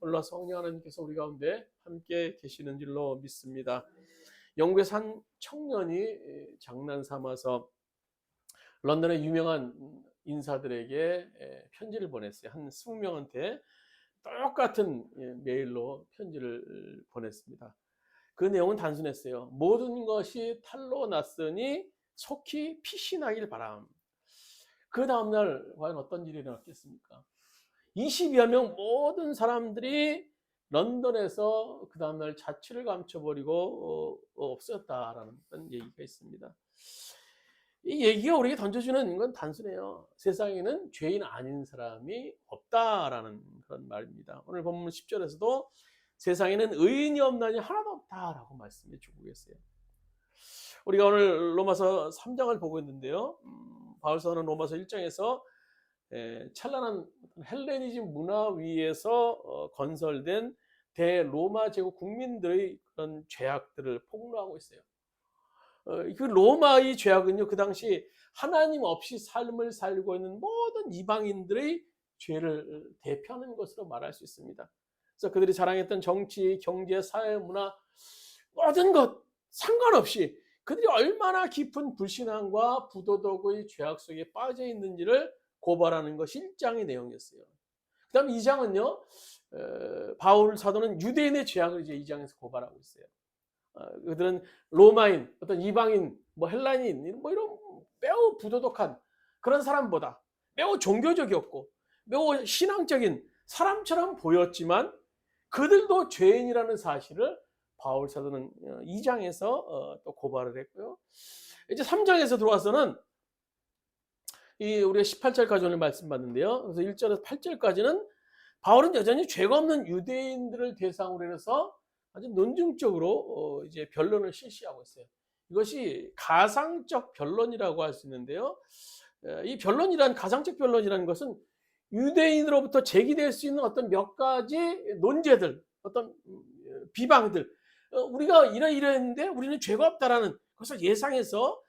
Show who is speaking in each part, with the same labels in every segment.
Speaker 1: 오늘날 성령 하나님께서 우리 가운데 함께 계시는 줄로 믿습니다. 영국의 한 청년이 장난 삼아서 런던의 유명한 인사들에게 편지를 보냈어요. 한 20명한테 똑같은 메일로 편지를 보냈습니다. 그 내용은 단순했어요. 모든 것이 탈로 났으니 속히 피신하길 바람. 그 다음날 과연 어떤 일이 일어났겠습니까? 22여 명 모든 사람들이 런던에서 그 다음날 자취를 감춰버리고 없었다라는 그런 얘기가 있습니다. 이 얘기가 우리에게 던져주는 건 단순해요. 세상에는 죄인 아닌 사람이 없다라는 그런 말입니다. 오늘 본문 10절에서도 세상에는 의인이 없나니 하나도 없다라고 말씀해 주고 계세요. 우리가 오늘 로마서 3장을 보고 있는데요. 바울서는 로마서 1장에서 찬란한 헬레니즘 문화 위에서 건설된 대로마 제국 국민들의 그런 죄악들을 폭로하고 있어요. 그 로마의 죄악은요, 그 당시 하나님 없이 삶을 살고 있는 모든 이방인들의 죄를 대표하는 것으로 말할 수 있습니다. 그래서 그들이 자랑했던 정치, 경제, 사회, 문화 모든 것 상관없이 그들이 얼마나 깊은 불신앙과 부도덕의 죄악 속에 빠져 있는지를 고발하는 것이 1장의 내용이었어요. 그 다음 2장은요, 바울 사도는 유대인의 죄악을 이제 2장에서 고발하고 있어요. 그들은 로마인, 어떤 이방인, 뭐 헬라인, 뭐 이런 매우 부도덕한 그런 사람보다 매우 종교적이었고 매우 신앙적인 사람처럼 보였지만 그들도 죄인이라는 사실을 바울 사도는 2장에서 또 고발을 했고요. 이제 3장에서 들어와서는 우리가 18절까지 오늘 말씀 받는데요. 그래서 1절에서 8절까지는 바울은 여전히 죄가 없는 유대인들을 대상으로 해서 아주 논증적으로 이제 변론을 실시하고 있어요. 이것이 가상적 변론이라고 할 수 있는데요. 이 변론이란 가상적 변론이라는 것은 유대인으로부터 제기될 수 있는 어떤 몇 가지 논제들, 어떤 비방들, 우리가 이러이러했는데 우리는 죄가 없다라는 것을 예상해서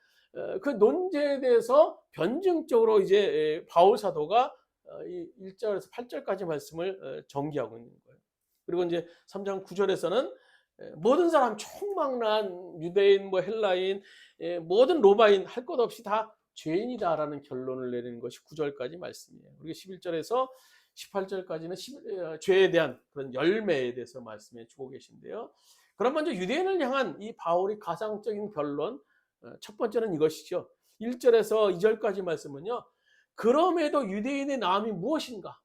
Speaker 1: 그 논제에 대해서 변증적으로 이제 바울 사도가 1절에서 8절까지 말씀을 전개하고 있는 거예요. 그리고 이제 3장 9절에서는 모든 사람 총망란 유대인, 뭐 헬라인, 모든 로마인 할 것 없이 다 죄인이다라는 결론을 내리는 것이 9절까지 말씀이에요. 그리고 11절에서 18절까지는 죄에 대한 그런 열매에 대해서 말씀해 주고 계신데요. 그럼 먼저 유대인을 향한 이 바울의 가상적인 변론, 첫 번째는 이것이죠. 1절에서 2절까지 말씀은요. 그럼에도 유대인의 나음이 무엇인가?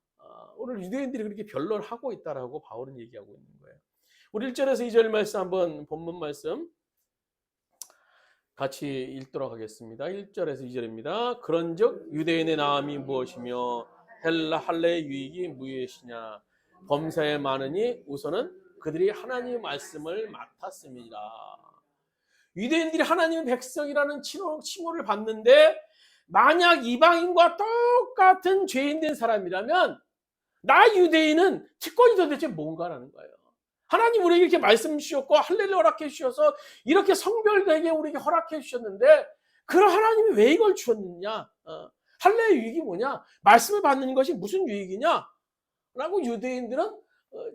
Speaker 1: 오늘 유대인들이 그렇게 변론을 하고 있다라고 바울은 얘기하고 있는 거예요. 우리 1절에서 2절 말씀 한번 본문 말씀 같이 읽도록 하겠습니다. 1절에서 2절입니다. 그런즉 유대인의 나음이 무엇이며 헬라 할례의 유익이 무엇이냐? 범사에 많으니 우선은 그들이 하나님의 말씀을 맡았습니다. 유대인들이 하나님의 백성이라는 칭호를 받는데 만약 이방인과 똑같은 죄인 된 사람이라면 나 유대인은 특권이 도대체 뭔가라는 거예요. 하나님 우리에게 이렇게 말씀 주셨고 할례를 허락해 주셔서 이렇게 성별되게 우리에게 허락해 주셨는데 그런 하나님이 왜 이걸 주었느냐? 할례의 유익이 뭐냐? 말씀을 받는 것이 무슨 유익이냐? 라고 유대인들은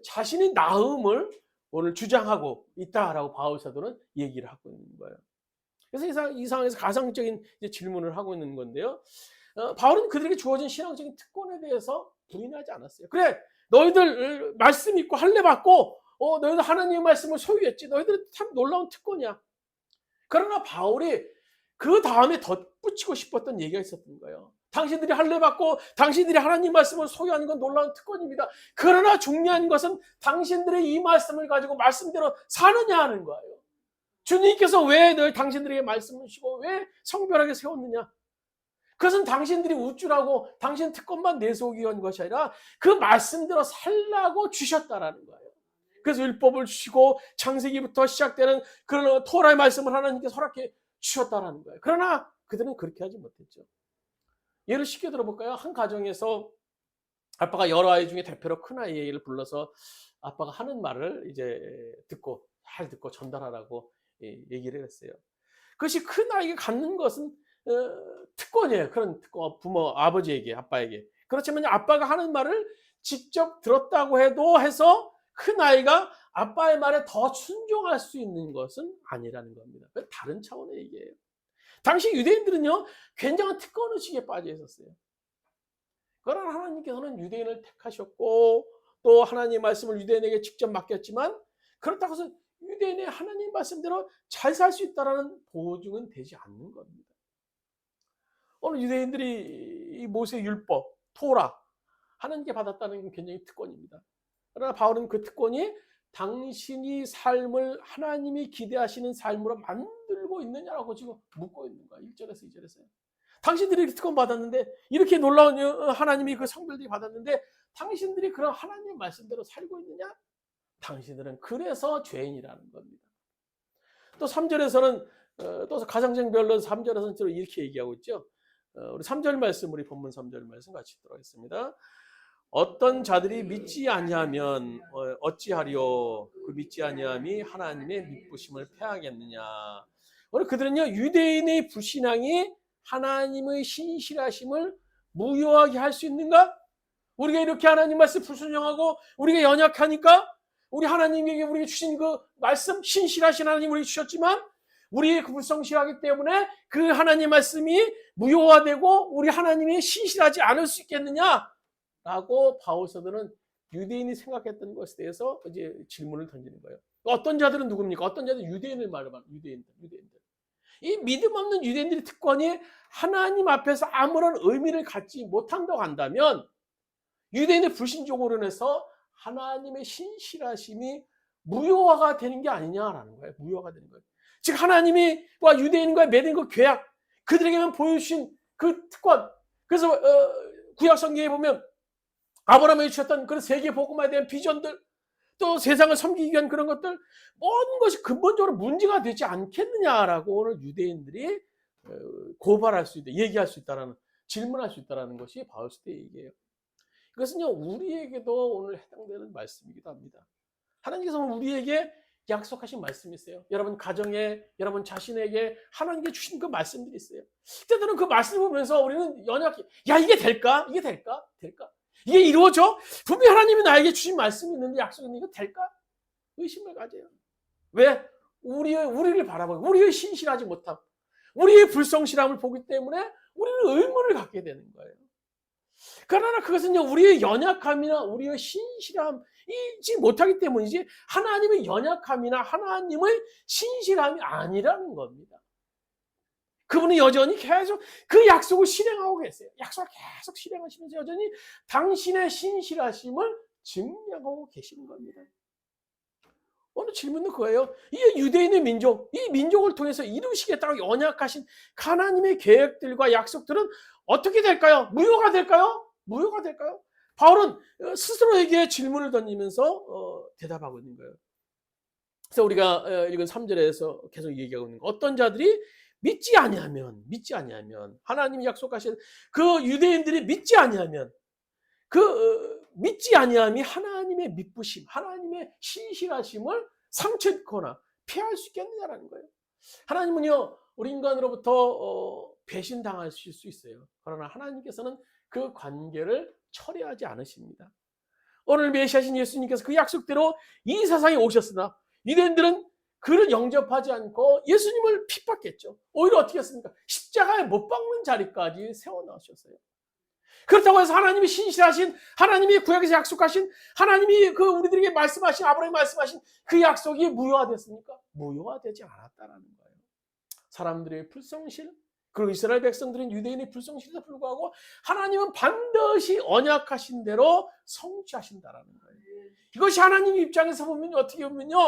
Speaker 1: 자신의 나음을 오늘 주장하고 있다라고 바울 사도는 얘기를 하고 있는 거예요. 그래서 이 상황에서 가상적인 질문을 하고 있는 건데요. 바울은 그들에게 주어진 신앙적인 특권에 대해서 부인하지 않았어요. 그래, 너희들 말씀 있고 할례 받고 너희들 하나님의 말씀을 소유했지. 너희들 참 놀라운 특권이야. 그러나 바울이 그 다음에 덧붙이고 싶었던 얘기가 있었던 거예요. 당신들이 할례 받고 당신들이 하나님 말씀을 소유하는 건 놀라운 특권입니다. 그러나 중요한 것은 당신들의 이 말씀을 가지고 말씀대로 사느냐 하는 거예요. 주님께서 왜 당신들에게 말씀을 주시고 왜 성별하게 세웠느냐? 그것은 당신들이 우쭐하고 당신 특권만 내세우기 위한 것이 아니라 그 말씀대로 살라고 주셨다라는 거예요. 그래서 율법을 주시고 창세기부터 시작되는 그런 토라의 말씀을 하나님께서 허락해 주셨다라는 거예요. 그러나 그들은 그렇게 하지 못했죠. 예를 쉽게 들어볼까요? 한 가정에서 아빠가 여러 아이 중에 대표로 큰 아이를 불러서 아빠가 하는 말을 이제 잘 듣고 전달하라고 얘기를 했어요. 그것이 큰 아이가 갖는 것은 특권이에요. 그런 특권, 부모, 아버지에게, 아빠에게. 그렇지만 아빠가 하는 말을 직접 들었다고 해서 큰 아이가 아빠의 말에 더 순종할 수 있는 것은 아니라는 겁니다. 다른 차원의 얘기예요. 당시 유대인들은요, 굉장한 특권의식에 빠져 있었어요. 그러나 하나님께서는 유대인을 택하셨고 또 하나님의 말씀을 유대인에게 직접 맡겼지만 그렇다고 해서 유대인의 하나님 말씀대로 잘 살 수 있다는 보증은 되지 않는 겁니다. 오늘 유대인들이 이 모세 율법, 토라 하나님께 받았다는 게 굉장히 특권입니다. 그러나 바울은 그 특권이 당신이 삶을 하나님이 기대하시는 삶으로 만들고 있느냐라고 지금 묻고 있는 거야. 1절에서 2절에서요. 당신들이 이렇게 특권 받았는데, 이렇게 놀라운 하나님이 그 성별들이 받았는데 당신들이 그런 하나님의 말씀대로 살고 있느냐? 당신들은 그래서 죄인이라는 겁니다. 또 3절에서는 또 가정적 변론 3절에서는 이렇게 얘기하고 있죠. 우리 3절 말씀, 우리 본문 3절 말씀 같이 읽도록 하겠습니다. 어떤 자들이 믿지 아니하면 어찌하리요? 그 믿지 아니함이 하나님의 믿부심을 패하겠느냐? 오늘 그들은요, 유대인의 불신앙이 하나님의 신실하심을 무효하게 할 수 있는가? 우리가 이렇게 하나님 말씀 불순종하고 우리가 연약하니까 우리 하나님에게 우리에게 주신 그 말씀, 신실하신 하나님 우리에게 주셨지만 우리의 그 불성실하기 때문에 그 하나님 말씀이 무효화되고 우리 하나님이 신실하지 않을 수 있겠느냐? 라고 바울서들은 유대인이 생각했던 것에 대해서 이제 질문을 던지는 거예요. 어떤 자들은 누굽니까? 어떤 자들은 유대인을 말하는 유대인들. 이 믿음 없는 유대인들의 특권이 하나님 앞에서 아무런 의미를 갖지 못한다고 한다면 유대인의 불신적으로 인해서 하나님의 신실하심이 무효화가 되는 게 아니냐라는 거예요. 무효화가 되는 거예요. 즉 하나님과 유대인과의 맺은 그 계약, 그들에게만 보여주신 그 특권. 그래서 구약 성경에 보면 아브라함에게 주셨던 그런 세계 복음화에 대한 비전들, 또 세상을 섬기기 위한 그런 것들, 모든 것이 근본적으로 문제가 되지 않겠느냐라고 오늘 유대인들이 고발할 수 있다, 얘기할 수 있다라는, 질문할 수 있다라는 것이 바울서의 얘기예요. 이것은요, 우리에게도 오늘 해당되는 말씀이기도 합니다. 하나님께서 우리에게 약속하신 말씀이 있어요. 여러분 가정에, 여러분 자신에게 하나님께 주신 그 말씀들이 있어요. 때때로는 그 말씀을 보면서 우리는 연약해. 야, 이게 될까? 이게 될까? 이게 이루어져? 분명히 하나님이 나에게 주신 말씀이 있는데, 약속이 있는데 이거 될까? 의심을 가져요. 왜? 우리를 바라보고 우리의 신실하지 못함, 우리의 불성실함을 보기 때문에 우리는 의문을 갖게 되는 거예요. 그러나 그것은요, 우리의 연약함이나 우리의 신실함이지 못하기 때문이지 하나님의 연약함이나 하나님의 신실함이 아니라는 겁니다. 그분은 여전히 계속 그 약속을 실행하고 계세요. 약속을 계속 실행하시면서 여전히 당신의 신실하심을 증명하고 계시는 겁니다. 오늘 질문은 그거예요. 이 유대인의 민족, 이 민족을 통해서 이루시겠다고 연약하신 하나님의 계획들과 약속들은 어떻게 될까요? 무효가 될까요? 무효가 될까요? 바울은 스스로에게 질문을 던지면서 대답하고 있는 거예요. 그래서 우리가 읽은 3절에서 계속 얘기하고 있는 거, 어떤 자들이 믿지 아니하면 하나님이 약속하신 그 유대인들이 믿지 아니하면 믿지 아니함이 하나님의 믿부심, 하나님의 신실하심을 상처입거나 피할 수 있겠느냐라는 거예요. 하나님은요, 우리 인간으로부터 배신당하실 수 있어요. 그러나 하나님께서는 그 관계를 철회하지 않으십니다. 오늘 메시아신 예수님께서 그 약속대로 이 세상에 오셨으나 유대인들은 그를 영접하지 않고 예수님을 핍박했죠. 오히려 어떻게 했습니까? 십자가에 못 박는 자리까지 세워놓으셨어요. 그렇다고 해서 하나님이 신실하신, 하나님이 구약에서 약속하신, 하나님이 그 우리들에게 말씀하신, 아브라함이 말씀하신 그 약속이 무효화됐습니까? 무효화되지 않았다는 거예요. 사람들의 불성실, 그리고 이스라엘 백성들은 유대인의 불성실에도 불구하고 하나님은 반드시 언약하신 대로 성취하신다라는 거예요. 이것이 하나님 입장에서 보면 어떻게 보면요,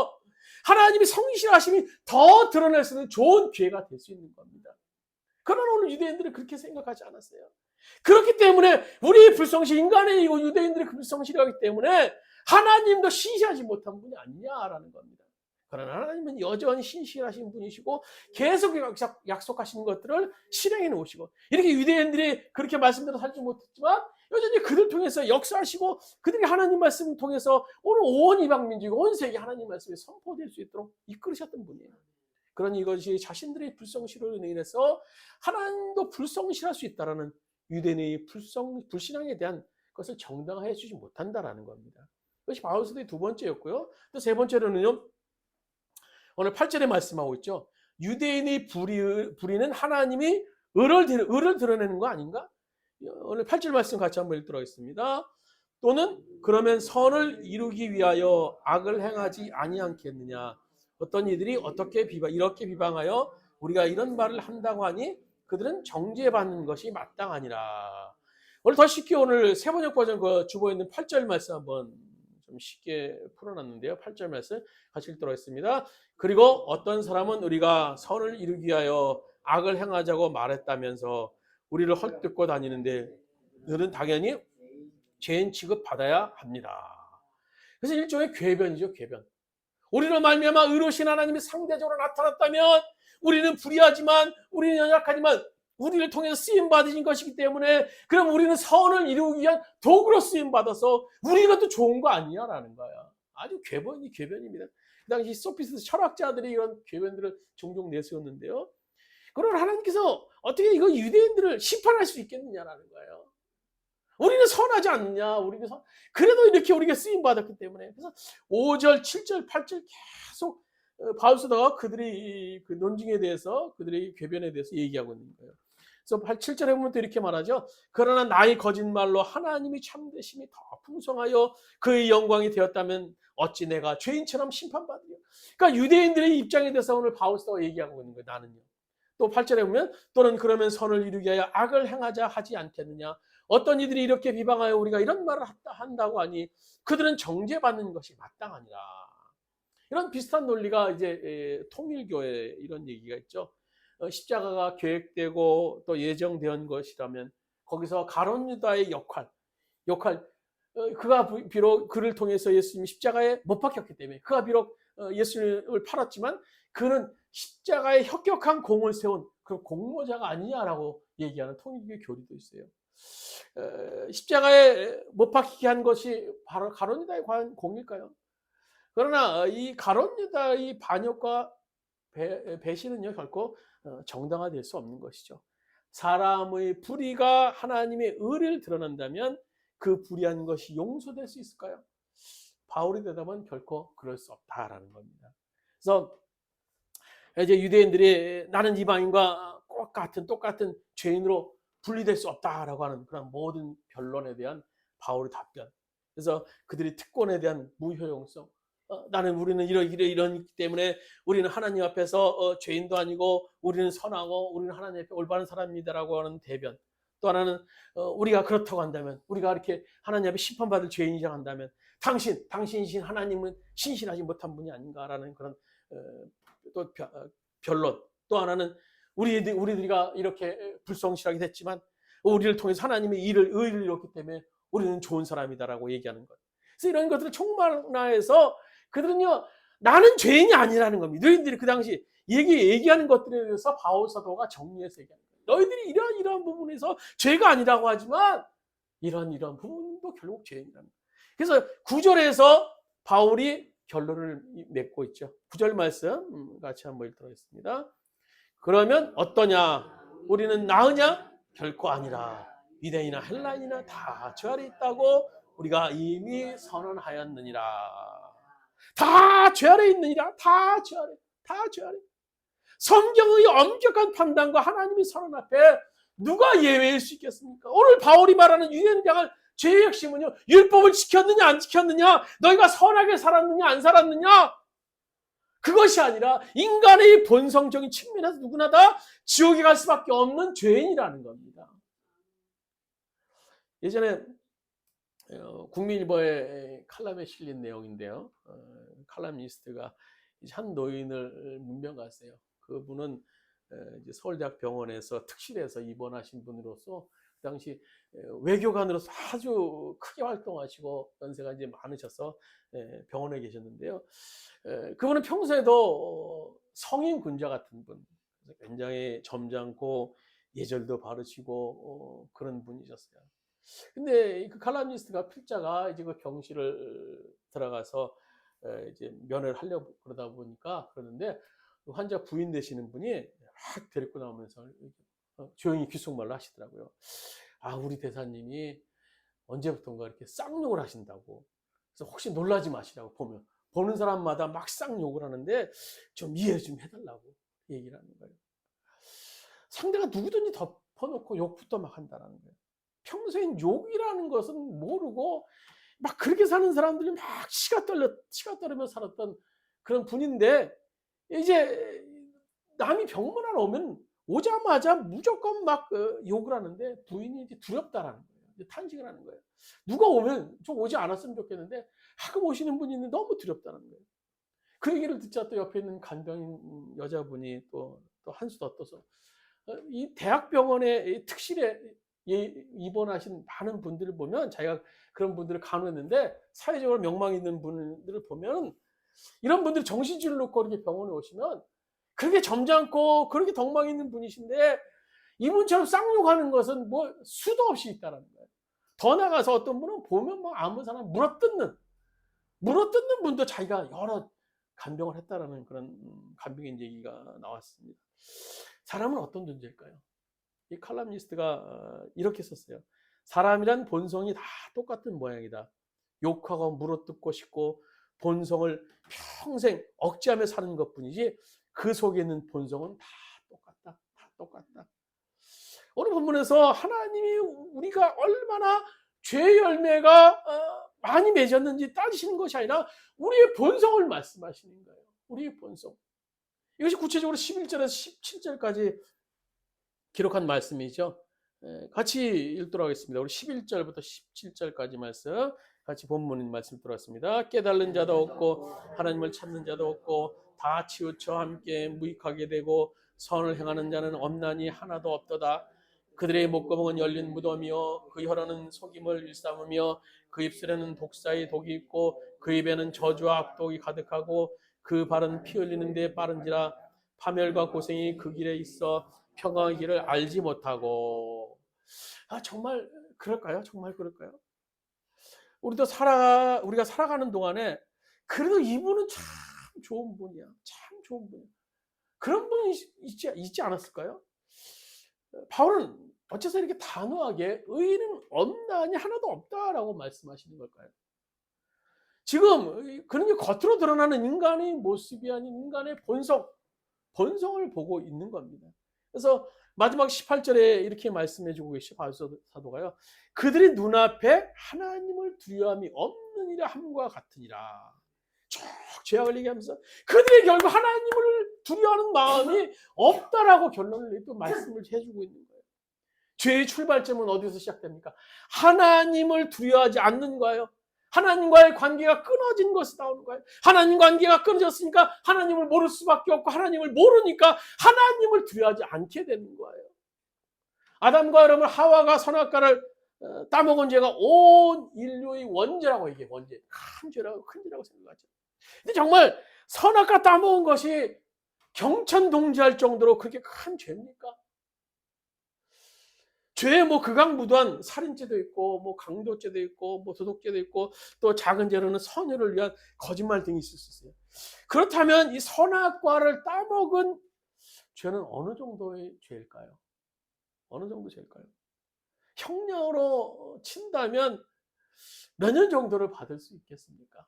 Speaker 1: 하나님의 성실하심이 더 드러낼 수 있는 좋은 기회가 될 수 있는 겁니다. 그러나 오늘 유대인들은 그렇게 생각하지 않았어요. 그렇기 때문에 우리의 불성실, 인간의 이고 유대인들의 불성실이기 때문에 하나님도 신실하지 못한 분이 아니냐라는 겁니다. 그러나 하나님은 여전히 신실하신 분이시고 계속 약속하신 것들을 실행해 놓으시고, 이렇게 유대인들이 그렇게 말씀대로 살지 못했지만 여전히 그들 통해서 역사하시고 그들이 하나님 말씀을 통해서 오늘 온 이방민족, 온 세계 하나님 말씀이 선포될 수 있도록 이끌으셨던 분이에요. 그러니 이것이 자신들의 불성실로 인해서 하나님도 불성실할 수 있다라는 유대인의 불신앙에 대한 그것을 정당화해 주지 못한다라는 겁니다. 그것이 바울 사도의 두 번째였고요. 또 세 번째로는요. 오늘 8절에 말씀하고 있죠. 유대인의 불의는 하나님이 의를 드러내는 거 아닌가? 오늘 8절 말씀 같이 한번 읽도록 하겠습니다. 또는 그러면 선을 이루기 위하여 악을 행하지 아니하겠느냐? 어떤 이들이 이렇게 비방하여 우리가 이런 말을 한다고 하니 그들은 정죄받는 것이 마땅하니라. 오늘 더 쉽게 오늘 세번역 버전 그 주보에 있는 8절 말씀 한번 좀 쉽게 풀어놨는데요. 8절 말씀 같이 읽도록 하겠습니다. 그리고 어떤 사람은 우리가 선을 이루기 위하여 악을 행하자고 말했다면서 우리를 헐뜯고 다니는데 그들은 당연히 죄인 취급받아야 합니다. 그래서 일종의 궤변이죠. 궤변. 우리로 말미암아 의로우신 하나님이 상대적으로 나타났다면 우리는 불의하지만 우리는 연약하지만 우리를 통해서 쓰임받으신 것이기 때문에 그럼 우리는 선을 이루기 위한 도구로 쓰임받아서 우리가 또 좋은 거 아니야? 라는 거야. 아주 궤변입니다. 그 당시 소피스트 철학자들이 이런 궤변들을 종종 내세웠는데요. 그러나 하나님께서 어떻게 이거 유대인들을 심판할 수 있겠느냐라는 거예요. 우리는 선하지 않느냐? 그래도 이렇게 우리가 쓰임 받았기 때문에. 그래서 5절, 7절, 8절 계속 바울 사도가 그들의 그 논증에 대해서, 그들의 궤변에 대해서 얘기하고 있는 거예요. 그래서 7절에 보면 또 이렇게 말하죠. 그러나 나의 거짓말로 하나님이 참되심이 더 풍성하여 그의 영광이 되었다면 어찌 내가 죄인처럼 심판받으려. 그러니까 유대인들의 입장에 대해서 오늘 바울 사도가 얘기하고 있는 거예요. 나는요. 또 8절에 보면 또는 그러면 선을 이루기 위하여 악을 행하자 하지 않겠느냐. 어떤 이들이 이렇게 비방하여 우리가 이런 말을 한다고 하니 그들은 정죄받는 것이 마땅하니라. 이런 비슷한 논리가 이제 통일교회 이런 얘기가 있죠. 십자가가 계획되고 또 예정된 것이라면 거기서 가룟 유다의 역할 그가 비록 그를 통해서 예수님이 십자가에 못 박혔기 때문에 그가 비록 예수님을 팔았지만 그는 십자가에 혁혁한 공을 세운 그 공로자가 아니냐라고 얘기하는 통일교 교리도 있어요. 십자가에 못 박히게 한 것이 바로 가룟 유다의 과연 공일까요? 그러나 이 가룟 유다의 반역과 배신은요 결코 정당화될 수 없는 것이죠. 사람의 불의가 하나님의 의를 드러난다면 그 불의한 것이 용서될 수 있을까요? 바울의 대답은 결코 그럴 수 없다라는 겁니다. 그래서 이제 유대인들이 나는 이방인과 똑같은 죄인으로 분리될 수 없다라고 하는 그런 모든 변론에 대한 바울의 답변. 그래서 그들이 특권에 대한 무효용성. 우리는 이러기 때문에 우리는 하나님 앞에서 죄인도 아니고 우리는 선하고 우리는 하나님 앞에 올바른 사람입니다라고 하는 대변. 또 하나는 우리가 그렇다고 한다면 우리가 이렇게 하나님 앞에 심판받을 죄인이라고 한다면 당신이신 하나님은 신실하지 못한 분이 아닌가라는 그런 또 변론. 또 하나는 우리들이가 이렇게 불성실하게 됐지만 우리를 통해서 하나님의 의를 이뤘기 때문에 우리는 좋은 사람이다라고 얘기하는 것. 그래서 이런 것들을 총괄해서 그들은요 나는 죄인이 아니라는 겁니다. 너희들이 그 당시 얘기하는 것들에 대해서 바울 사도가 정리해서 얘기하는 거예요. 너희들이 이러한 부분에서 죄가 아니라고 하지만 이런 부분도 결국 죄인이라는 거예요. 그래서 9절에서 바울이 결론을 맺고 있죠. 9절 말씀 같이 한번 읽도록 하겠습니다. 그러면 어떠냐? 우리는 나으냐? 결코 아니라 유대인이나 헬라인이나 다 죄 아래 있다고 우리가 이미 선언하였느니라. 다 죄 아래 있느니라. 다 죄 아래. 성경의 엄격한 판단과 하나님의 선언 앞에 누가 예외일 수 있겠습니까? 오늘 바울이 말하는 유대인들 죄의 핵심은요. 율법을 지켰느냐 안 지켰느냐, 너희가 선하게 살았느냐 안 살았느냐, 그것이 아니라 인간의 본성적인 측면에서 누구나 다 지옥에 갈 수밖에 없는 죄인이라는 겁니다. 예전에 국민일보의 칼럼에 실린 내용인데요. 칼럼니스트가 한 노인을 문병갔어요. 그분은 이제 서울대학 병원에서 특실에서 입원하신 분으로서 그 당시 외교관으로서 아주 크게 활동하시고 연세가 이제 많으셔서 병원에 계셨는데요. 그분은 평소에도 성인 군자 같은 분, 굉장히 점잖고 예절도 바르시고 그런 분이셨어요. 근데 그 칼럼니스트가 필자가 이제 그 경실을 들어가서 이제 면회를 하려고 그러다 보니까 그러는데 환자 부인 되시는 분이 막 데리고 나오면서 조용히 귓속말로 하시더라고요. 우리 대사님이 언제부턴가 이렇게 쌍욕을 하신다고. 그래서 혹시 놀라지 마시라고, 보는 사람마다 막 쌍욕을 하는데 좀 이해 좀 해달라고 얘기를 하는 거예요. 상대가 누구든지 덮어놓고 욕부터 막 한다는 거예요. 평소엔 욕이라는 것은 모르고 막 그렇게 사는 사람들이 막 치가 떨며 살았던 그런 분인데, 이제 남이 병만 하나 오면 오자마자 무조건 막 욕을 하는데 부인이 이제 두렵다라는 거예요. 이제 탄식을 하는 거예요. 누가 오면 좀 오지 않았으면 좋겠는데 가끔 오시는 분이 있는데 너무 두렵다는 거예요. 그 얘기를 듣자 또 옆에 있는 간병인 여자분이 또 한수 더 떠서, 이 대학병원의 특실에 입원하신 많은 분들을 보면, 자기가 그런 분들을 간호했는데 사회적으로 명망 있는 분들을 보면 이런 분들이 정신줄을 놓고 이렇게 병원에 오시면 그렇게 점잖고 그렇게 덕망 있는 분이신데 이분처럼 쌍욕하는 것은 뭐 수도 없이 있다는 거예요. 더 나가서 어떤 분은 보면 뭐 아무 사람 물어뜯는 분도 자기가 여러 간병을 했다라는 그런 간병인 얘기가 나왔습니다. 사람은 어떤 존재일까요? 이 칼럼니스트가 이렇게 썼어요. 사람이란 본성이 다 똑같은 모양이다. 욕하고 물어뜯고 싶고 본성을 평생 억제하며 사는 것뿐이지 그 속에 있는 본성은 다 똑같다. 다 똑같다. 오늘 본문에서 하나님이 우리가 얼마나 죄의 열매가 많이 맺었는지 따지시는 것이 아니라 우리의 본성을 말씀하시는 거예요. 우리의 본성. 이것이 구체적으로 11절에서 17절까지 기록한 말씀이죠. 같이 읽도록 하겠습니다. 우리 11절부터 17절까지 말씀 같이 본문 말씀 들었습니다. 깨달은 자도 없고 하나님을 찾는 자도 없고 다 치우쳐 함께 무익하게 되고 선을 행하는 자는 없나니 하나도 없도다. 그들의 목구멍은 열린 무덤이요 그 혀로는 속임을 일삼으며 그 입술에는 독사의 독이 있고 그 입에는 저주와 악독이 가득하고 그 발은 피 흘리는 데 빠른지라 파멸과 고생이 그 길에 있어 평강의 길을 알지 못하고. 정말 그럴까요? 정말 그럴까요? 우리가 살아가는 동안에 그래도 이분은 참 좋은 분이야. 참 좋은 분이야. 그런 분이 있지 않았을까요? 바울은 어째서 이렇게 단호하게 의인은 없나니 하나도 없다라고 말씀하시는 걸까요? 지금 그런 게 겉으로 드러나는 인간의 모습이 아닌 인간의 본성을 보고 있는 겁니다. 그래서 마지막 18절에 이렇게 말씀해 주고 계시죠. 바울 사도가요. 그들의 눈앞에 하나님을 두려움이 없는 이라 함과 같으니라. 쭉 죄악을 얘기하면서 그들의 결국 하나님을 두려워하는 마음이 없다라고 결론을 또 말씀을 해주고 있는 거예요. 죄의 출발점은 어디서 시작됩니까? 하나님을 두려워하지 않는 거예요. 하나님과의 관계가 끊어진 것이 나오는 거예요. 하나님 관계가 끊어졌으니까 하나님을 모를 수밖에 없고 하나님을 모르니까 하나님을 두려워하지 않게 되는 거예요. 아담과 여러분 하와가 선악과를 따먹은 죄가 온 인류의 원죄라고 얘기해요. 원죄. 큰 죄라고 생각하죠. 근데 정말 선악과 따먹은 것이 경천동지할 정도로 그렇게 큰 죄입니까? 죄에 뭐 극악무도한 살인죄도 있고 뭐 강도죄도 있고 뭐 도둑죄도 있고 또 작은 죄로는 선의를 위한 거짓말 등이 있을 수 있어요. 그렇다면 이 선악과를 따먹은 죄는 어느 정도의 죄일까요? 어느 정도 죄일까요? 형량으로 친다면 몇 년 정도를 받을 수 있겠습니까?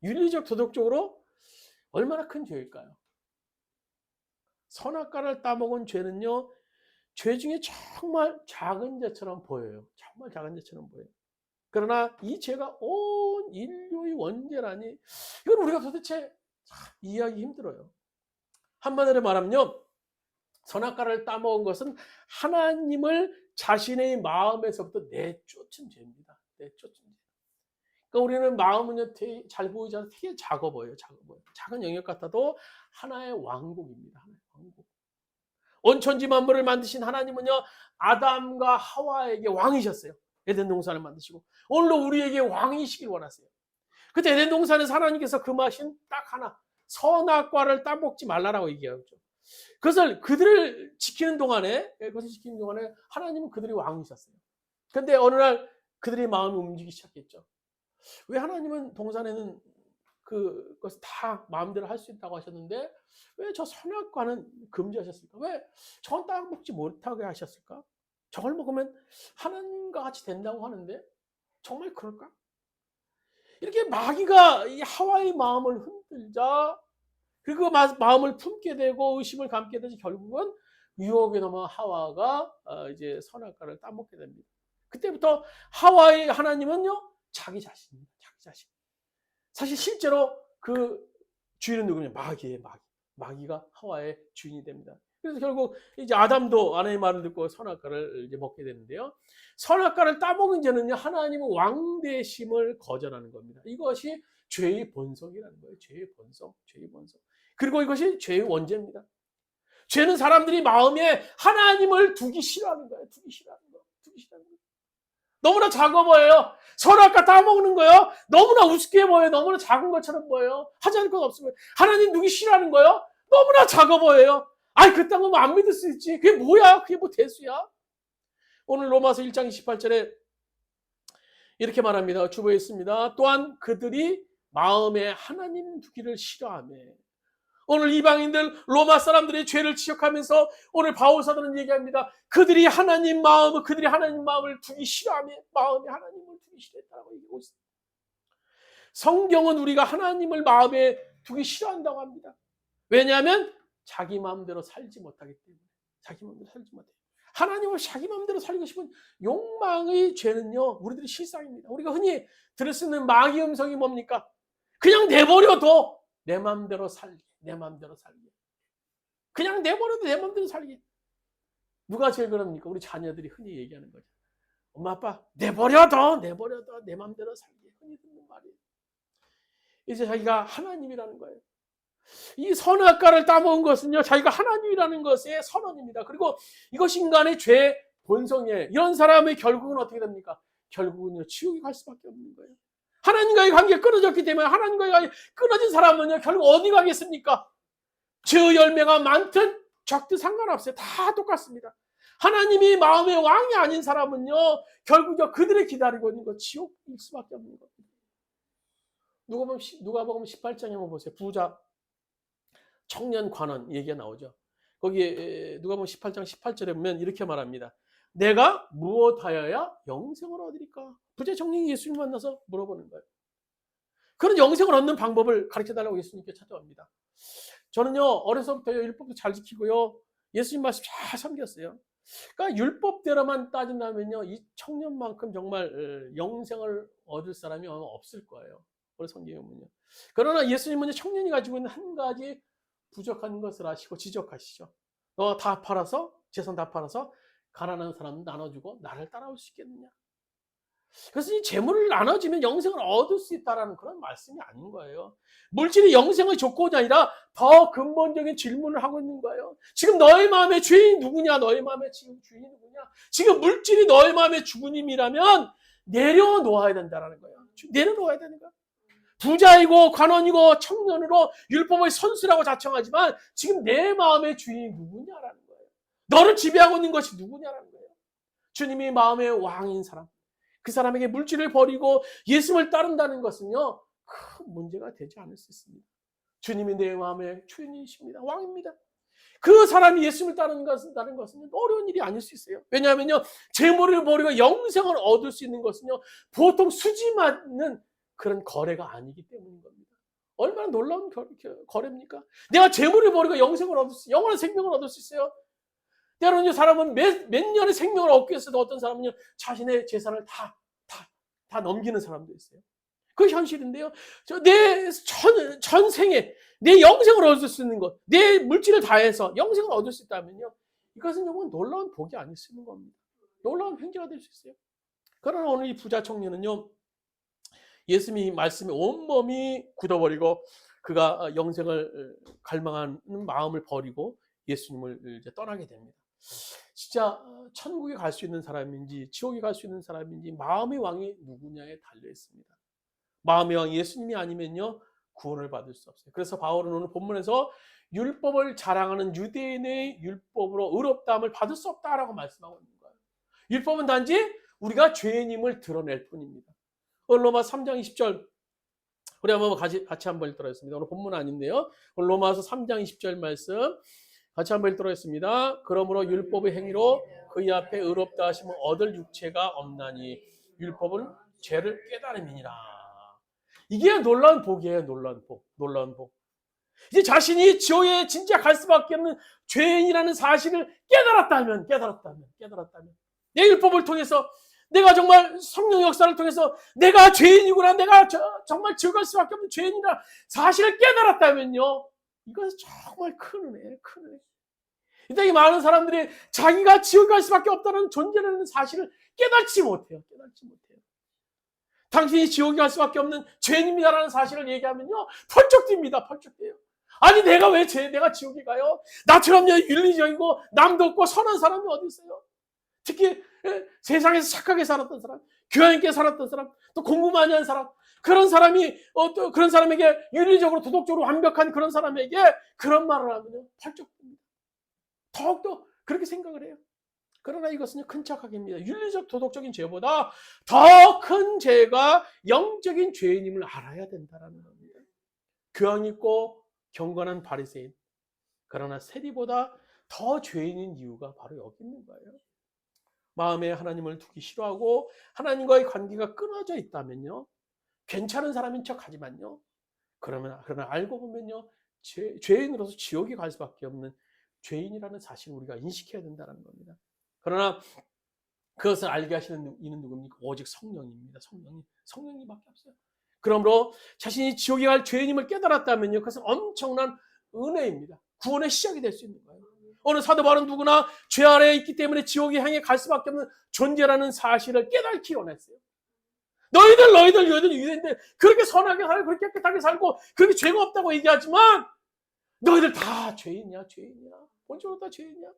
Speaker 1: 윤리적 도덕적으로 얼마나 큰 죄일까요? 선악과를 따먹은 죄는요, 죄 중에 정말 작은 죄처럼 보여요. 정말 작은 죄처럼 보여요. 그러나 이 죄가 온 인류의 원죄라니, 이건 우리가 도대체 이해하기 힘들어요. 한마디로 말하면요, 선악과를 따먹은 것은 하나님을 자신의 마음에서부터 내쫓은 죄입니다. 내쫓은 죄. 그러니까 우리는 마음은요, 되게 잘 보이지 않아서 되게 작아 보여요. 작은 영역 같아도 하나의 왕국입니다. 하나의 왕국. 온 천지 만물을 만드신 하나님은요, 아담과 하와에게 왕이셨어요. 에덴 동산을 만드시고 오늘도 우리에게 왕이시길 원하세요. 그때 에덴 동산에서 하나님께서 금하신 딱 하나, 선악과를 따먹지 말라라고 얘기하죠. 그들을 지키는 동안에 하나님은 그들이 왕이셨어요. 근데 어느 날 그들의 마음이 움직이기 시작했죠. 왜 하나님은 동산에는 그것을 다 마음대로 할 수 있다고 하셨는데 왜 저 선악과는 금지하셨을까? 왜 저건 딱 먹지 못하게 하셨을까? 저걸 먹으면 하나님과 같이 된다고 하는데 정말 그럴까? 이렇게 마귀가 이 하와의 마음을 흔들자 그리고 마음을 품게 되고 의심을 감게 되지 결국은 유혹에 넘어 하와가 이제 선악과를 따먹게 됩니다. 그때부터 하와의 하나님은요 자기 자신입니다. 자기 자신. 사실 실제로 그 주인은 누구냐? 마귀예요. 마귀가 하와의 주인이 됩니다. 그래서 결국 이제 아담도 아내의 말을 듣고 선악과를 이제 먹게 되는데요. 선악과를 따먹은 죄는요 하나님의 왕대심을 거절하는 겁니다. 이것이 죄의 본성이라는 거예요. 죄의 본성, 죄의 본성. 그리고 이것이 죄의 원죄입니다. 죄는 사람들이 마음에 하나님을 두기 싫어하는 거예요. 두기 싫어하는 거예요. 너무나 작아 보여요. 선악과 따먹는 거예요. 너무나 우습게 보여요. 너무나 작은 것처럼 보여요. 하지 않을 것 없으면 하나님 두기 싫어하는 거예요. 너무나 작아 보여요. 아이 그딴 거면 안 믿을 수 있지. 그게 뭐야? 그게 뭐 대수야? 오늘 로마서 1장 28절에 이렇게 말합니다. 주보했습니다. 또한 그들이 마음에 하나님 두기를 싫어하며 오늘 이방인들 로마 사람들의 죄를 지적하면서 오늘 바울 사도는 얘기합니다. 그들이 하나님 마음을 두기 싫어하며 마음에 하나님을 두기 싫어했다고 얘기하고 있습니다. 성경은 우리가 하나님을 마음에 두기 싫어한다고 합니다. 왜냐하면 자기 마음대로 살지 못하기 때문에. 자기 마음대로 살지 못해요. 하나님을 자기 마음대로 살고 싶은 욕망의 죄는요 우리들의 실상입니다. 우리가 흔히 들을 수 있는 마귀 음성이 뭡니까? 그냥 내버려둬. 내 마음대로 살게. 내 마음대로 살게. 그냥 내버려도 내 마음대로 살게. 누가 제일 그럽니까? 우리 자녀들이 흔히 얘기하는 거죠. 엄마 아빠 내버려둬. 내 마음대로 살게. 흔히 듣는 말이에요. 이제 자기가 하나님이라는 거예요. 이 선악과를 따먹은 것은요 자기가 하나님이라는 것의 선언입니다. 그리고 이것이 인간의 죄 본성이에요. 이런 사람의 결국은 어떻게 됩니까? 결국은요 지옥에 갈 수밖에 없는 거예요. 하나님과의 관계가 끊어졌기 때문에 하나님과의 관계가 끊어진 사람은요 결국 어디 가겠습니까? 죄의 열매가 많든 적든 상관없어요. 다 똑같습니다. 하나님이 마음의 왕이 아닌 사람은요 결국 그들을 기다리고 있는 거 지옥일 수밖에 없는 겁니다. 누가복음 18장에 한번 보세요. 부자 청년 관원 얘기가 나오죠. 거기에 누가복음 18장 18절에 보면 이렇게 말합니다. 내가 무엇하여야 영생을 얻으리까? 부자 청년이 예수님 만나서 물어보는 거예요. 그런 영생을 얻는 방법을 가르쳐달라고 예수님께 찾아옵니다. 저는요 어려서부터 율법도 잘 지키고요 예수님 말씀 잘 섬겼어요. 그러니까 율법대로만 따진다면요 이 청년만큼 정말 영생을 얻을 사람이 아마 없을 거예요. 오늘 성경에 보면요. 그러나 예수님은 청년이 가지고 있는 한 가지 부족한 것을 아시고 지적하시죠. 너 다 팔아서 재산 다 팔아서 가난한 사람 나눠주고 나를 따라올 수 있겠느냐. 그래서 이 재물을 나눠주면 영생을 얻을 수 있다는 그런 말씀이 아닌 거예요. 물질이 영생의 조건이 아니라 더 근본적인 질문을 하고 있는 거예요. 지금 너의 마음의 주인이 누구냐? 너의 마음의 지금 주인이 누구냐? 지금 물질이 너의 마음의 주인이라면 내려놓아야 된다는 거예요. 내려놓아야 되는 거예요. 부자이고 관원이고 청년으로 율법의 선수라고 자청하지만 지금 내 마음의 주인이 누구냐라는 거예요. 너를 지배하고 있는 것이 누구냐라는 거예요. 주님이 마음의 왕인 사람, 그 사람에게 물질을 버리고 예수님을 따른다는 것은요 큰 문제가 되지 않을 수 있습니다. 주님이 내 마음의 주인이십니다. 왕입니다. 그 사람이 예수님을 따르는 것은 어려운 일이 아닐 수 있어요. 왜냐하면요 재물을 버리고 영생을 얻을 수 있는 것은요 보통 수지 맞는 그런 거래가 아니기 때문인 겁니다. 얼마나 놀라운 거래입니까? 내가 재물을 버리고 영생을 얻을 수, 영원한 생명을 얻을 수 있어요. 때로는 사람은 몇 년의 생명을 얻기 위해서도 어떤 사람은요 자신의 재산을 다 넘기는 사람도 있어요. 그 현실인데요. 내 전생에 내 영생을 얻을 수 있는 것, 내 물질을 다해서 영생을 얻을 수 있다면요 이것은 정말 놀라운 복이 아닐 수 있는 겁니다. 놀라운 횡재가 될 수 있어요. 그러나 오늘 이 부자 청년은요 예수님이 말씀에 온몸이 굳어버리고 그가 영생을 갈망하는 마음을 버리고 예수님을 이제 떠나게 됩니다. 진짜 천국에 갈 수 있는 사람인지 지옥에 갈 수 있는 사람인지 마음의 왕이 누구냐에 달려 있습니다. 마음의 왕 예수님이 아니면요 구원을 받을 수 없어요. 그래서 바울은 오늘 본문에서 율법을 자랑하는 유대인의 율법으로 의롭다함을 받을 수 없다라고 말씀하고 있는 거예요. 율법은 단지 우리가 죄인임을 드러낼 뿐입니다. 로마 3장 20절 우리 한번 같이 한번 읽도록 하겠습니다. 오늘 본문 아닌데요. 오늘 로마서 3장 20절 말씀 같이 한번 읽도록 하겠습니다. 그러므로 율법의 행위로 그의 앞에 의롭다 하심을 얻을 육체가 없나니 율법은 죄를 깨달음이니라. 이게 놀라운 복이에요. 놀라운 복. 놀라운 복. 이제 자신이 지옥에 진짜 갈 수밖에 없는 죄인이라는 사실을 깨달았다면 내 율법을 통해서 내가 정말 성령 역사를 통해서 내가 죄인이구나, 내가 정말 지옥 갈 수밖에 없는 죄인이라 사실을 깨달았다면요, 이것은 정말 큰 은혜예요. 큰 은혜. 이 땅에 많은 사람들이 자기가 지옥 갈 수밖에 없다는 존재라는 사실을 깨닫지 못해요. 당신이 지옥에 갈 수밖에 없는 죄인입니다라는 사실을 얘기하면요, 펄쩍 뜁니다. 펄쩍 뛰어요. 아니 내가 왜 내가 지옥에 가요? 나처럼 윤리적이고 남도 없고 선한 사람이 어디 있어요? 특히 세상에서 착하게 살았던 사람, 교양 있게 살았던 사람, 또 공부 많이 한 사람, 그런 사람이 또 그런 사람에게 윤리적으로 도덕적으로 완벽한 그런 사람에게 그런 말을 하면요, 펄쩍 듭니다. 더욱더 그렇게 생각을 해요. 그러나 이것은 큰 착각입니다. 윤리적 도덕적인 죄보다 더 큰 죄가 영적인 죄인임을 알아야 된다는 겁니다. 교양 있고 경건한 바리새인, 그러나 세리보다 더 죄인인 이유가 바로 여기 있는 거예요. 마음에 하나님을 두기 싫어하고 하나님과의 관계가 끊어져 있다면요, 괜찮은 사람인 척하지만요, 그러나 알고 보면요, 죄인으로서 지옥에 갈 수밖에 없는 죄인이라는 사실을 우리가 인식해야 된다는 겁니다. 그러나 그것을 알게 하시는 이는 누굽니까? 오직 성령입니다. 성령님밖에 없어요. 그러므로 자신이 지옥에 갈 죄인임을 깨달았다면요, 그것은 엄청난 은혜입니다. 구원의 시작이 될 수 있는 거예요. 어느 사도 바울은 누구나 죄 아래에 있기 때문에 지옥에 향해 갈 수밖에 없는 존재라는 사실을 깨닫기 원했어요. 너희들 유대인들 그렇게 선하게 살고 그렇게 깨끗하게 살고 그렇게 죄가 없다고 얘기하지만 너희들 다 죄인이야. 본질로 다 죄인이야.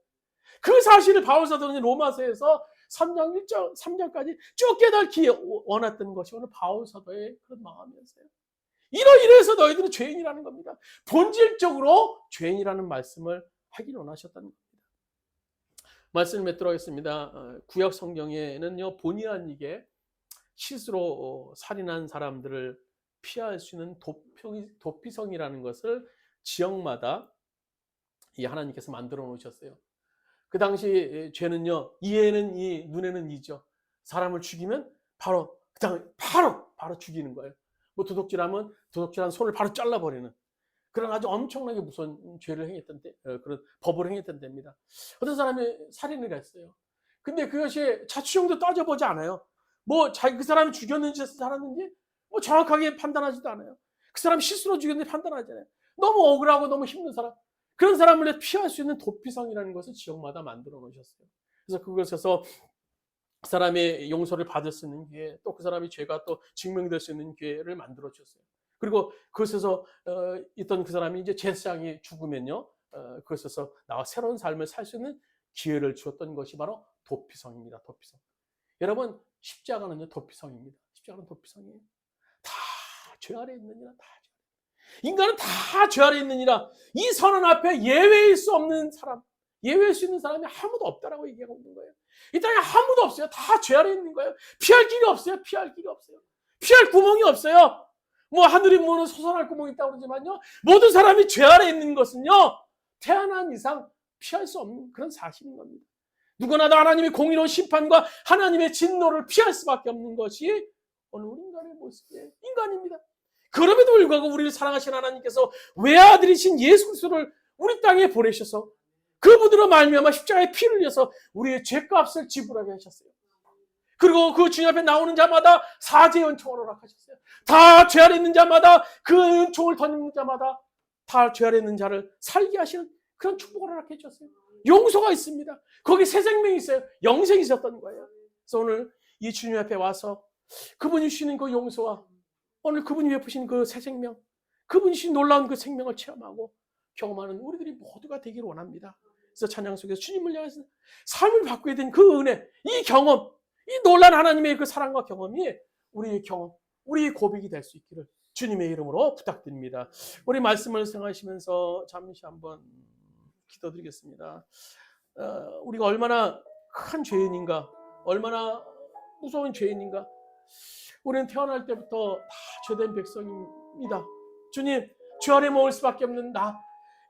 Speaker 1: 그 사실을 바울 사도는 로마서에서 3장 1절 3장까지 쭉 깨닫기 원했던 것이 오늘 바울 사도의 그런 마음이었어요. 이래서 너희들은 죄인이라는 겁니다. 본질적으로 죄인이라는 말씀을 하기를 원하셨다는 겁니다. 말씀을 맺도록 하겠습니다. 구약 성경에는요, 본의 아니게 실수로 살인한 사람들을 피할 수 있는 도피성이라는 것을 지역마다 이 하나님께서 만들어 놓으셨어요. 그 당시 죄는요, 이에는 이, 눈에는 이죠. 사람을 죽이면 바로 죽이는 거예요. 뭐 도둑질하면 도둑질한 손을 바로 잘라버리는 그런 아주 엄청나게 무서운 죄를 행했던 그런 법을 행했던 때입니다. 어떤 사람이 살인을 했어요. 근데 그것이 자취형도 따져보지 않아요. 뭐 그 사람이 죽였는지 살았는지 뭐 정확하게 판단하지도 않아요. 그 사람 실수로 죽였는지 판단하잖아요. 너무 억울하고 너무 힘든 사람, 그런 사람을 피할 수 있는 도피성이라는 것을 지역마다 만들어 놓으셨어요. 그래서 그것에서 그 사람의 용서를 받을 수 있는 기회, 또 그 사람의 죄가 또 증명될 수 있는 기회를 만들어 주셨어요. 그리고 그것에서 있던 그 사람이 이제 제사장이 죽으면요, 그것에서 나와 새로운 삶을 살 수 있는 기회를 주었던 것이 바로 도피성입니다. 도피성. 여러분, 십자가는요, 도피성입니다. 십자가는 도피성이에요. 다 죄 아래 있느니라. 인간은 다 죄 아래 있느니라. 이 선언 앞에 예외일 수 없는 사람, 예외일 수 있는 사람이 아무도 없다라고 얘기하고 있는 거예요. 이 땅에 아무도 없어요. 다 죄 아래 있는 거예요. 피할 길이 없어요. 피할 구멍이 없어요. 뭐 하늘이 무는 솟아날 구멍이 있다고 그러지만요, 모든 사람이 죄 아래 있는 것은요, 태어난 이상 피할 수 없는 그런 사실인 겁니다. 누구나 다 하나님의 공의로운 심판과 하나님의 진노를 피할 수밖에 없는 것이 오늘 우리 인간의 모습이에요. 인간입니다. 그럼에도 불구하고 우리를 사랑하신 하나님께서 외아들이신 예수 그리스도를 우리 땅에 보내셔서 그분으로 말미암아 십자가에 피를 흘려서 우리의 죄값을 지불하게 하셨어요. 그리고 그 주님 앞에 나오는 자마다 사죄의 은총을 허락하셨어요. 다 죄 아래 있는 자마다 그 은총을 던지는 자마다 다 죄 아래 있는 자를 살게 하시는 그런 축복을 허락해 주셨어요. 용서가 있습니다. 거기 새 생명이 있어요. 영생이 있었던 거예요. 그래서 오늘 이 주님 앞에 와서 그분이 주시는 그 용서와 오늘 그분이 베푸신 그 새 생명, 그분이 주신 놀라운 그 생명을 체험하고 경험하는 우리들이 모두가 되기를 원합니다. 그래서 찬양 속에서 주님을 향해서 삶을 바꾸게 된 그 은혜, 이 경험, 이 놀라운 하나님의 그 사랑과 경험이 우리의 경험, 우리의 고백이 될 수 있기를 주님의 이름으로 부탁드립니다. 우리 말씀을 생각하시면서 잠시 한번 기도드리겠습니다. 우리가 얼마나 큰 죄인인가, 얼마나 무서운 죄인인가. 우리는 태어날 때부터 다 죄된 백성입니다. 주님, 죄 아래 먹을 수밖에 없는 나,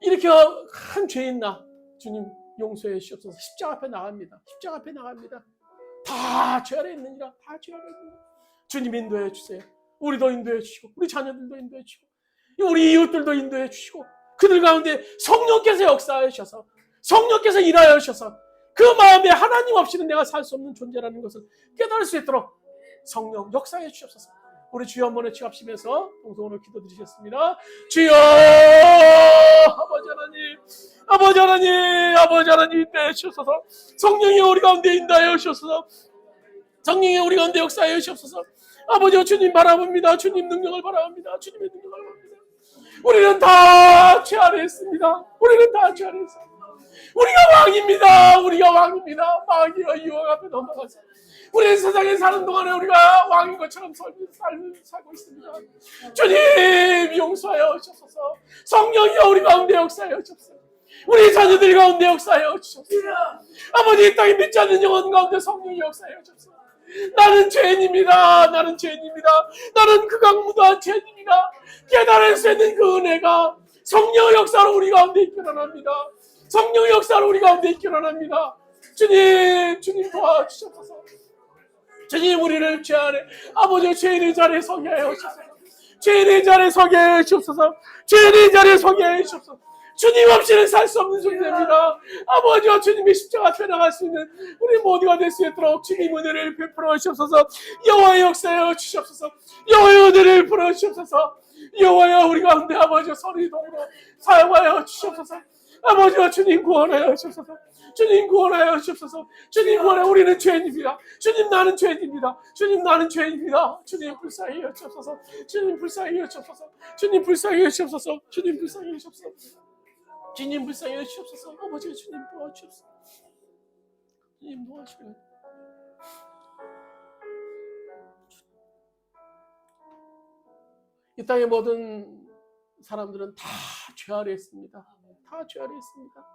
Speaker 1: 이렇게 큰 죄인 나, 주님 용서해 주옵소서. 십자가 앞에 나갑니다. 다 죄 아래 있느니라. 다 죄 아래 있느니라. 주님 인도해 주세요. 우리도 인도해 주시고 우리 자녀들도 인도해 주시고 우리 이웃들도 인도해 주시고 그들 가운데 성령께서 역사하여 주셔서 성령께서 일하여 주셔서 그 마음에 하나님 없이는 내가 살 수 없는 존재라는 것을 깨달을 수 있도록 성령 역사해 주옵소서. 우리 주여 한번 외치합시면서 동성으로 기도드리겠습니다. 주여 아버지 하나님, 아버지 하나님, 아버지 하나님 인도해 주옵소서. 성령이 우리 가운데 인도하여 주옵소서. 성령이 우리 가운데 역사하여 주옵소서. 아버지 주님 바라봅니다. 주님 능력을 바라봅니다. 주님의 능력을 바라봅니다. 우리는 다 죄 아래 있습니다. 우리는 다 죄 아래 있습니다. 우리가 왕입니다. 우리가 왕입니다. 마귀와 유혹 앞에 넘어가서 우리는 세상에 사는 동안에 우리가 왕인 것처럼 살고 있습니다. 주님 용서하여 주옵소서. 성령이여 우리 가운데 역사하여 주옵소서. 우리 자녀들 가운데 역사하여 주옵소서. 아버지 이 땅에 믿지 않는 영혼 가운데 성령이 역사하여 주옵소서. 나는 죄인입니다. 나는 죄인입니다. 나는 극악무도한 죄인입니다. 깨달을 수 있는 그 은혜가 성령의 역사로 우리 가운데 있기 원합니다. 성령의 역사로 우리 가운데 있기 원합니다. 주님 도와주셔서 주님 우리를 죄 아래 아버지 죄인의 자리에 서게 하여 주옵소서. 죄인의 자리에 서게 하여 주옵소서. 죄인의 자리에 서게 하여 주옵소서. 주님 없이는 살 수 없는 존재입니다. 아버지와 주님의 십자가 앞에 나갈 수 있는 우리 모두가 될 수 있도록 주님 은혜를 베풀어 주옵소서. 여호와의 역사여 주시옵소서. 여호와의 은혜를 베풀어 주옵소서. 여호와여 우리 가운데 아버지 선의 도구로 사용하여 주시옵소서. 아버지와 주님 구원하여 주옵소서. 주님 구원하여 주옵소서. 주님 구원하여 우리는 죄인입니다. 주님 나는 죄인입니다. 주님 나는 죄인입니다. 주님 불쌍히 여주옵소서. 주님 불쌍히 여주옵소서. 주님 불쌍히 여주옵소서. 주님 불쌍히 여주옵소서. 주님 불쌍히 여주옵소서. 아버지가 주님 도와주옵소서. 주님 도와주옵소서. 이 땅의 모든 사람들은 다 죄 아래 있습니다. 다 죄 아래 있습니다.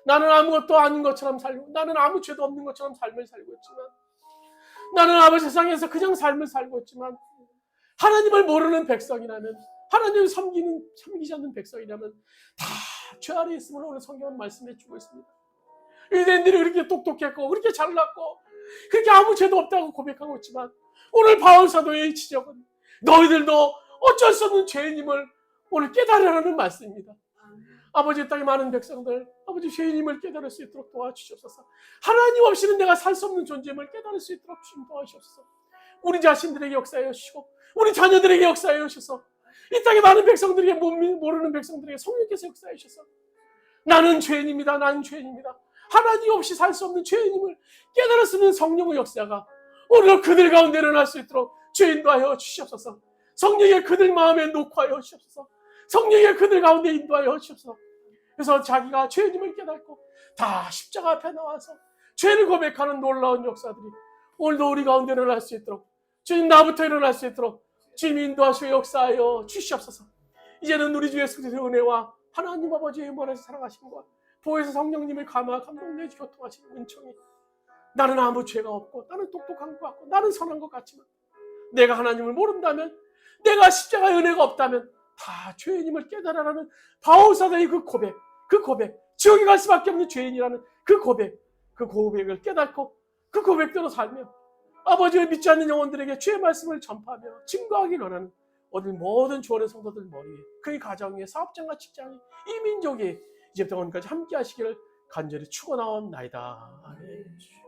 Speaker 1: 나는 아무것도 아닌 것처럼 살고 나는 아무 죄도 없는 것처럼 삶을 살고 있지만 나는 아버지 세상에서 그냥 삶을 살고 있지만 하나님을 모르는 백성이라면 하나님을 섬기지 않는 백성이라면 다 죄 아래 있음을 오늘 성경은 말씀해 주고 있습니다. 유대인들이 그렇게 똑똑했고 그렇게 잘났고 그렇게 아무 죄도 없다고 고백하고 있지만 오늘 바울 사도의 지적은 너희들도 어쩔 수 없는 죄인임을 오늘 깨달으라는 말씀입니다. 아버지 땅의 많은 백성들 아버지 죄인임을 깨달을 수 있도록 도와주시옵소서. 하나님 없이는 내가 살 수 없는 존재임을 깨달을 수 있도록 주님 도와주시옵소서. 우리 자신들에게 역사하여 주시고 우리 자녀들에게 역사하여 주셔서 이 땅의 많은 백성들에게 모르는 백성들에게 성령께서 역사하여 주셔서 나는 죄인입니다. 나는 죄인입니다. 하나님 없이 살 수 없는 죄인임을 깨달을 수 있는 성령의 역사가 오늘 그들 가운데 일어날 수 있도록 주인도 하여 주시옵소서. 성령의 그들 마음에 녹화하여 주시옵소서. 성령의 그들 가운데 인도하여 주옵소서. 그래서 자기가 죄인임을 깨닫고 다 십자가 앞에 나와서 죄를 고백하는 놀라운 역사들이 오늘도 우리 가운데 일어날 수 있도록 주님 나부터 일어날 수 있도록 주님 인도하시고 역사하여 주시옵소서. 이제는 우리 주 예수 그리스도의 은혜와 하나님 아버지의 영원에서 살아가심과 보혜사 성령님의 감동 내지 교통하시는 은총이 나는 아무 죄가 없고 나는 똑똑한 것 같고 나는 선한 것 같지만 내가 하나님을 모른다면 내가 십자가의 은혜가 없다면 다 죄인임을 깨달아라는 바울 사도의 그 고백 지옥에 갈 수밖에 없는 죄인이라는 그 고백을 깨닫고 그 고백대로 살며 아버지를 믿지 않는 영혼들에게 주의 말씀을 전파하며 증거하기 원하는 오늘 모든 주원의 성도들 머리에 그의 가정에 사업장과 직장에 이 민족에 이제부터 오늘까지 함께 하시기를 간절히 축원하옵나이다. 아멘.